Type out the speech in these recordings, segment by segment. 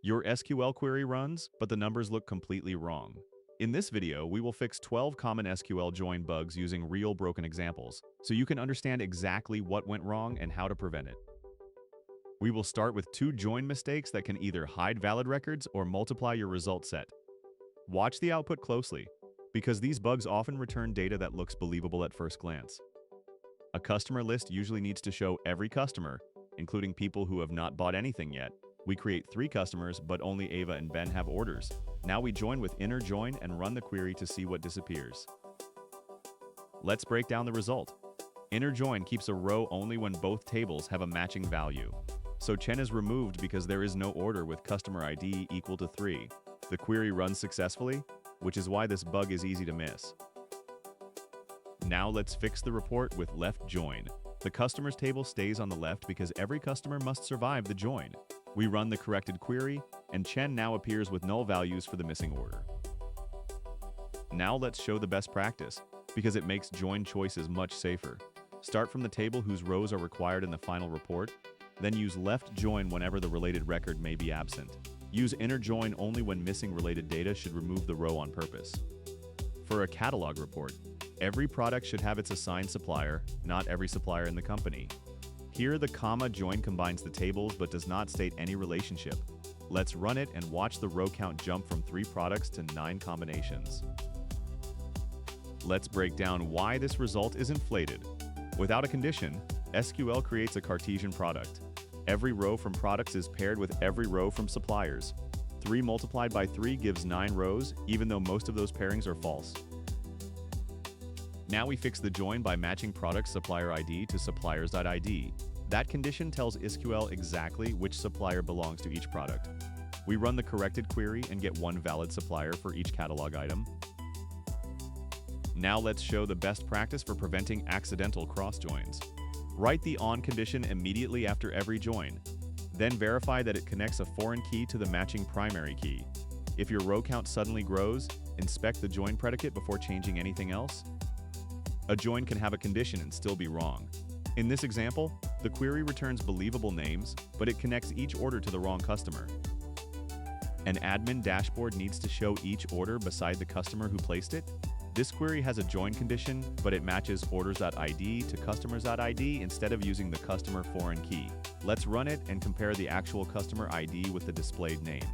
Your SQL query runs, but the numbers look completely wrong. In this video, we will fix 12 common SQL join bugs using real broken examples, so you can understand exactly what went wrong and how to prevent it. We will start with 2 join mistakes that can either hide valid records or multiply your result set. Watch the output closely, because these bugs often return data that looks believable at first glance. A customer list usually needs to show every customer, including people who have not bought anything yet. We create 3 customers, but only Ava and Ben have orders. Now we join with inner join and run the query to see what disappears. Let's break down the result. Inner join keeps a row only when both tables have a matching value. So Chen is removed because there is no order with customer ID equal to 3. The query runs successfully, which is why this bug is easy to miss. Now let's fix the report with left join. The customers table stays on the left because every customer must survive the join. We run the corrected query, and Chen now appears with null values for the missing order. Now let's show the best practice, because it makes join choices much safer. Start from the table whose rows are required in the final report, then use left join whenever the related record may be absent. Use inner join only when missing related data should remove the row on purpose. For a catalog report, every product should have its assigned supplier, not every supplier in the company. Here, the comma join combines the tables but does not state any relationship. Let's run it and watch the row count jump from 3 products to 9 combinations. Let's break down why this result is inflated. Without a condition, SQL creates a Cartesian product. Every row from products is paired with every row from suppliers. 3 multiplied by 3 gives 9 rows, even though most of those pairings are false. Now we fix the join by matching product supplier ID to suppliers.id. That condition tells SQL exactly which supplier belongs to each product. We run the corrected query and get 1 valid supplier for each catalog item. Now let's show the best practice for preventing accidental cross joins. Write the on condition immediately after every join. Then verify that it connects a foreign key to the matching primary key. If your row count suddenly grows, inspect the join predicate before changing anything else. A join can have a condition and still be wrong. In this example, the query returns believable names, but it connects each order to the wrong customer. An admin dashboard needs to show each order beside the customer who placed it. This query has a join condition, but it matches orders.id to customers.id instead of using the customer foreign key. Let's run it and compare the actual customer ID with the displayed name.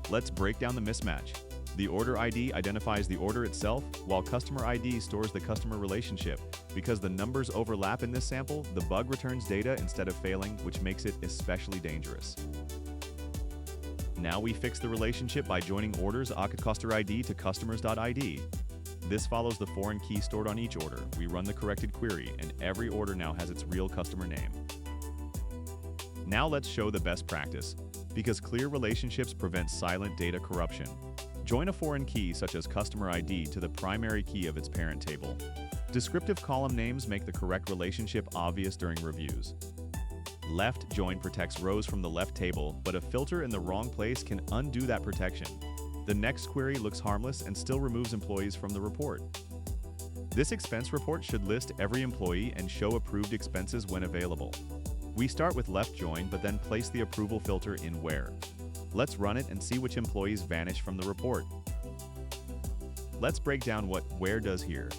Let's break down the mismatch. The order ID identifies the order itself, while customer ID stores the customer relationship. Because the numbers overlap in this sample, the bug returns data instead of failing, which makes it especially dangerous. Now we fix the relationship by joining orders customer ID to customers.id. This follows the foreign key stored on each order. We run the corrected query, and every order now has its real customer name. Now let's show the best practice, because clear relationships prevent silent data corruption. Join a foreign key such as customer ID to the primary key of its parent table. Descriptive column names make the correct relationship obvious during reviews. Left join protects rows from the left table, but a filter in the wrong place can undo that protection. The next query looks harmless and still removes employees from the report. This expense report should list every employee and show approved expenses when available. We start with left join, but then place the approval filter in where. Let's run it and see which employees vanish from the report. Let's break down what where does here.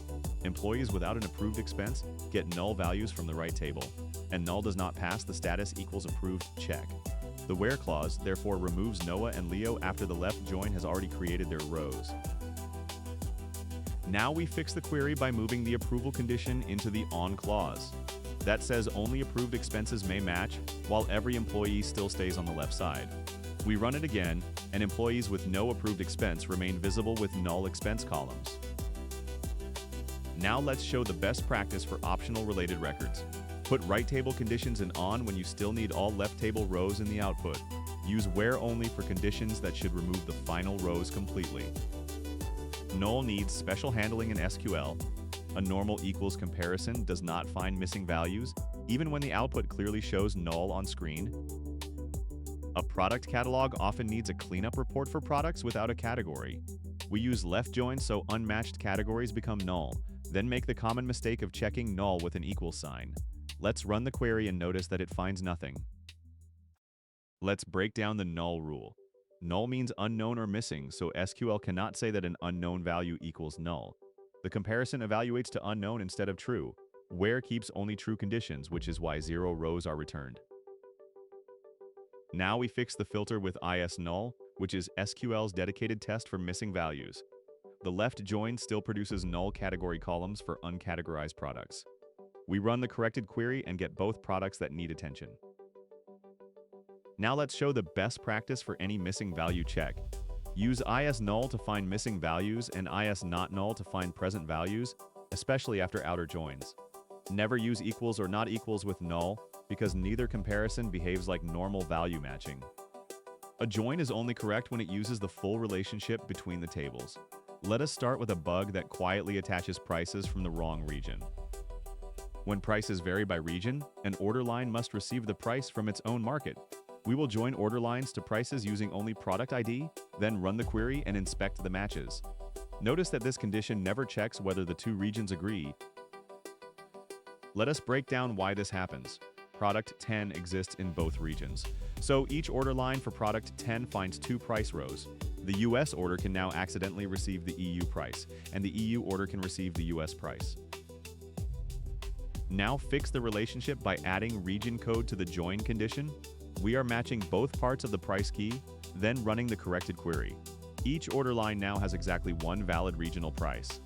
Employees without an approved expense get null values from the right table, and null does not pass the status equals approved check. The where clause therefore removes Noah and Leo after the left join has already created their rows. Now we fix the query by moving the approval condition into the on clause. That says only approved expenses may match, while every employee still stays on the left side. We run it again, and employees with no approved expense remain visible with null expense columns. Now let's show the best practice for optional related records. Put right table conditions in on when you still need all left table rows in the output. Use where only for conditions that should remove the final rows completely. Null needs special handling in SQL. A normal equals comparison does not find missing values, even when the output clearly shows null on screen. A product catalog often needs a cleanup report for products without a category. We use left join so unmatched categories become null, then make the common mistake of checking null with an equal sign. Let's run the query and notice that it finds nothing. Let's break down the null rule. Null means unknown or missing, so SQL cannot say that an unknown value equals null. The comparison evaluates to unknown instead of true. Where keeps only true conditions, which is why 0 rows are returned. Now we fix the filter with isNull, which is SQL's dedicated test for missing values. The left join still produces null category columns for uncategorized products. We run the corrected query and get both products that need attention. Now let's show the best practice for any missing value check. Use isNull to find missing values and isNotNull to find present values, especially after outer joins. Never use equals or not equals with null, because neither comparison behaves like normal value matching. A join is only correct when it uses the full relationship between the tables. Let us start with a bug that quietly attaches prices from the wrong region. When prices vary by region, an order line must receive the price from its own market. We will join order lines to prices using only product ID, then run the query and inspect the matches. Notice that this condition never checks whether the two regions agree. Let us break down why this happens. Product 10 exists in both regions, so each order line for product 10 finds two price rows. The US order can now accidentally receive the EU price, and the EU order can receive the US price. Now fix the relationship by adding region code to the join condition. We are matching both parts of the price key, then running the corrected query. Each order line now has exactly one valid regional price.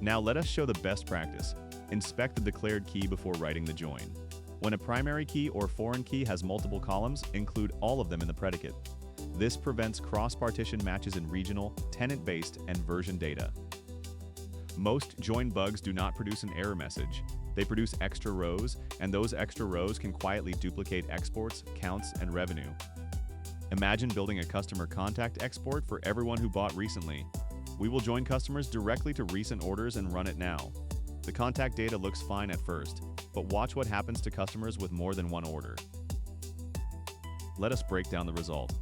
Now let us show the best practice. Inspect the declared key before writing the join. When a primary key or foreign key has multiple columns, include all of them in the predicate. This prevents cross-partition matches in regional, tenant-based, and version data. Most join bugs do not produce an error message. They produce extra rows, and those extra rows can quietly duplicate exports, counts, and revenue. Imagine building a customer contact export for everyone who bought recently. We will join customers directly to recent orders and run it now. The contact data looks fine at first, but watch what happens to customers with more than one order. Let us break down the result.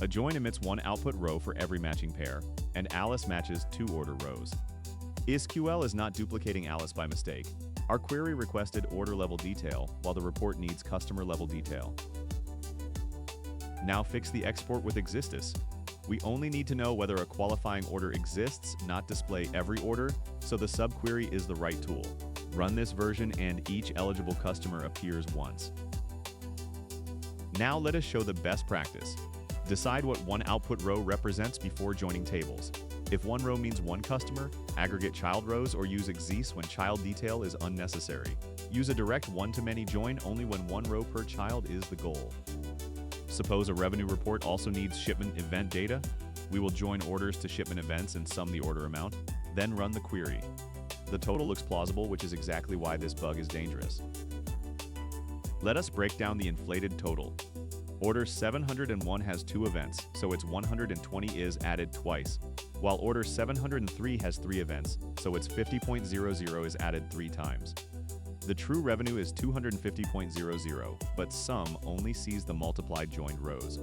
A join emits one output row for every matching pair, and Alice matches two order rows. SQL is not duplicating Alice by mistake. Our query requested order level detail, while the report needs customer level detail. Now fix the export with exists. We only need to know whether a qualifying order exists, not display every order, so the subquery is the right tool. Run this version and each eligible customer appears once. Now let us show the best practice. Decide what one output row represents before joining tables. If one row means one customer, aggregate child rows or use exists when child detail is unnecessary. Use a direct one-to-many join only when one row per child is the goal. Suppose a revenue report also needs shipment event data. We will join orders to shipment events and sum the order amount, then run the query. The total looks plausible, which is exactly why this bug is dangerous. Let us break down the inflated total. Order 701 has two events, so its 120 is added twice, while order 703 has three events, so its 50.00 is added 3 times. The true revenue is 250.00, but sum only sees the multiplied joined rows.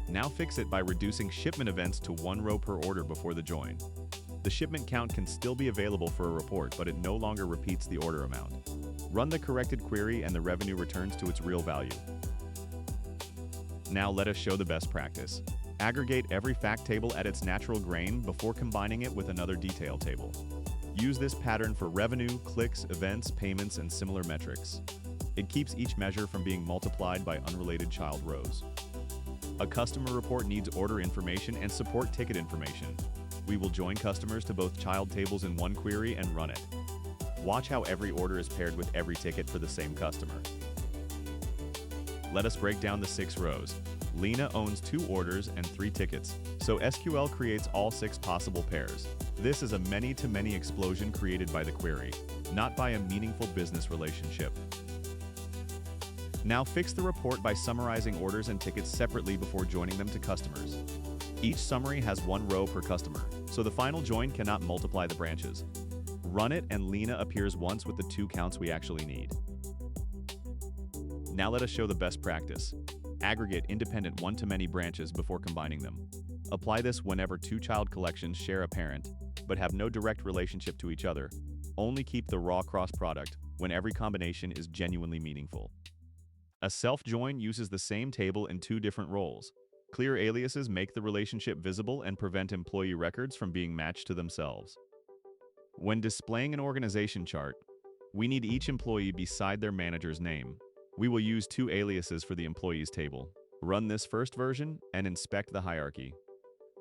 Now fix it by reducing shipment events to one row per order before the join. The shipment count can still be available for a report, but it no longer repeats the order amount. Run the corrected query and the revenue returns to its real value. Now let us show the best practice. Aggregate every fact table at its natural grain before combining it with another detail table. Use this pattern for revenue, clicks, events, payments, and similar metrics. It keeps each measure from being multiplied by unrelated child rows. A customer report needs order information and support ticket information. We will join customers to both child tables in one query and run it. Watch how every order is paired with every ticket for the same customer. Let us break down the 6 rows. Lena owns 2 orders and 3 tickets, so SQL creates all 6 possible pairs. This is a many-to-many explosion created by the query, not by a meaningful business relationship. Now fix the report by summarizing orders and tickets separately before joining them to customers. Each summary has one row per customer, so the final join cannot multiply the branches. Run it and Lena appears once with the 2 counts we actually need. Now let us show the best practice. Aggregate independent one-to-many branches before combining them. Apply this whenever 2 child collections share a parent, but have no direct relationship to each other. Only keep the raw cross product when every combination is genuinely meaningful. A self-join uses the same table in two different roles. Clear aliases make the relationship visible and prevent employee records from being matched to themselves. When displaying an organization chart, we need each employee beside their manager's name. We will use two aliases for the employees table. Run this first version and inspect the hierarchy.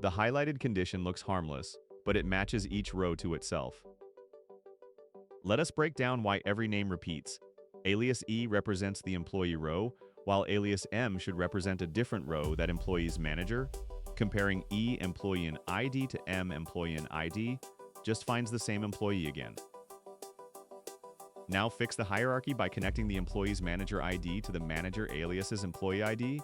The highlighted condition looks harmless, but it matches each row to itself. Let us break down why every name repeats. Alias E represents the employee row, while alias M should represent a different row, that employee's manager. Comparing E employee in ID to M employee in ID just finds the same employee again. Now fix the hierarchy by connecting the employee's manager ID to the manager alias's employee ID.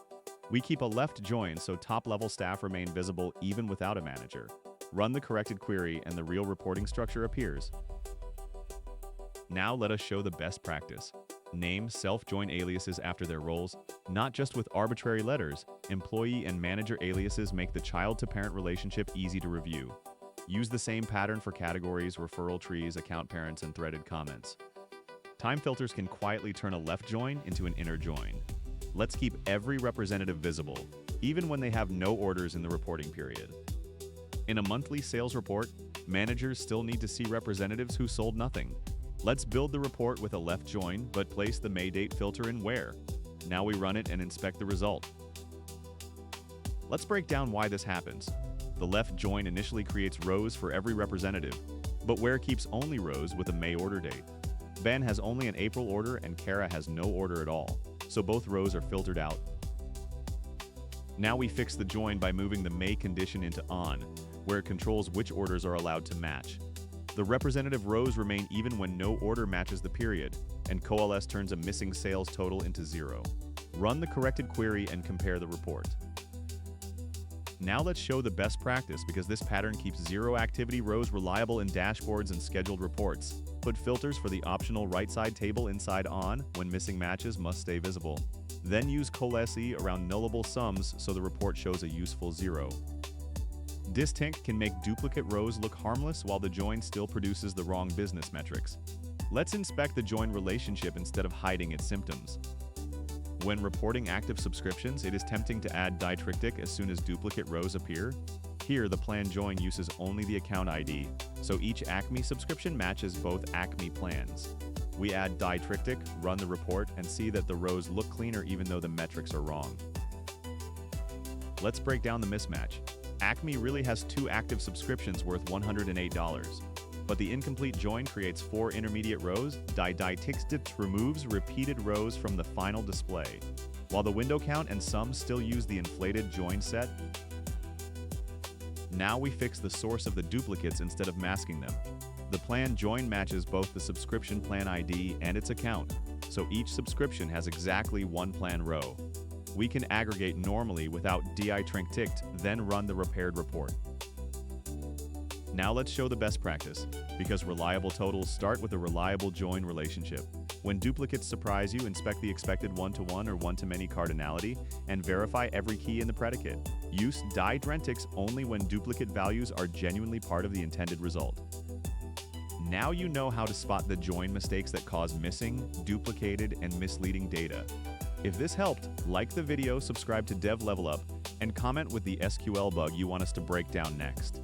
We keep a left join so top-level staff remain visible even without a manager. Run the corrected query and the real reporting structure appears. Now let us show the best practice. Name self-join aliases after their roles, not just with arbitrary letters. Employee and manager aliases make the child-to-parent relationship easy to review. Use the same pattern for categories, referral trees, account parents, and threaded comments. Time filters can quietly turn a left join into an inner join. Let's keep every representative visible, even when they have no orders in the reporting period. In a monthly sales report, managers still need to see representatives who sold nothing. Let's build the report with a left join, but place the May date filter in where. Now we run it and inspect the result. Let's break down why this happens. The left join initially creates rows for every representative, but where keeps only rows with a May order date. Ben has only an April order and Kara has no order at all, so both rows are filtered out. Now we fix the join by moving the May condition into on, where it controls which orders are allowed to match. The representative rows remain even when no order matches the period, and coalesce turns a missing sales total into 0. Run the corrected query and compare the report. Now let's show the best practice, because this pattern keeps zero activity rows reliable in dashboards and scheduled reports. Put filters for the optional right side table inside on when missing matches must stay visible. Then use coalesce around nullable sums so the report shows a useful 0. Distinct can make duplicate rows look harmless while the join still produces the wrong business metrics. Let's inspect the join relationship instead of hiding its symptoms. When reporting active subscriptions, it is tempting to add diacritic as soon as duplicate rows appear. Here, the plan join uses only the account ID, so each Acme subscription matches both Acme plans. We add diacritic, run the report, and see that the rows look cleaner even though the metrics are wrong. Let's break down the mismatch. Acme really has 2 active subscriptions worth $108. But the incomplete join creates 4 intermediate rows. Diacritic removes repeated rows from the final display, while the window count and sum still use the inflated join set. Now we fix the source of the duplicates instead of masking them. The plan join matches both the subscription plan ID and its account, so each subscription has exactly one plan row. We can aggregate normally without diacritic, then run the repaired report. Now let's show the best practice, because reliable totals start with a reliable join relationship. When duplicates surprise you, inspect the expected one-to-one or one-to-many cardinality and verify every key in the predicate. Use diacritics only when duplicate values are genuinely part of the intended result. Now you know how to spot the join mistakes that cause missing, duplicated, and misleading data. If this helped, like the video, subscribe to Dev Level Up, and comment with the SQL bug you want us to break down next.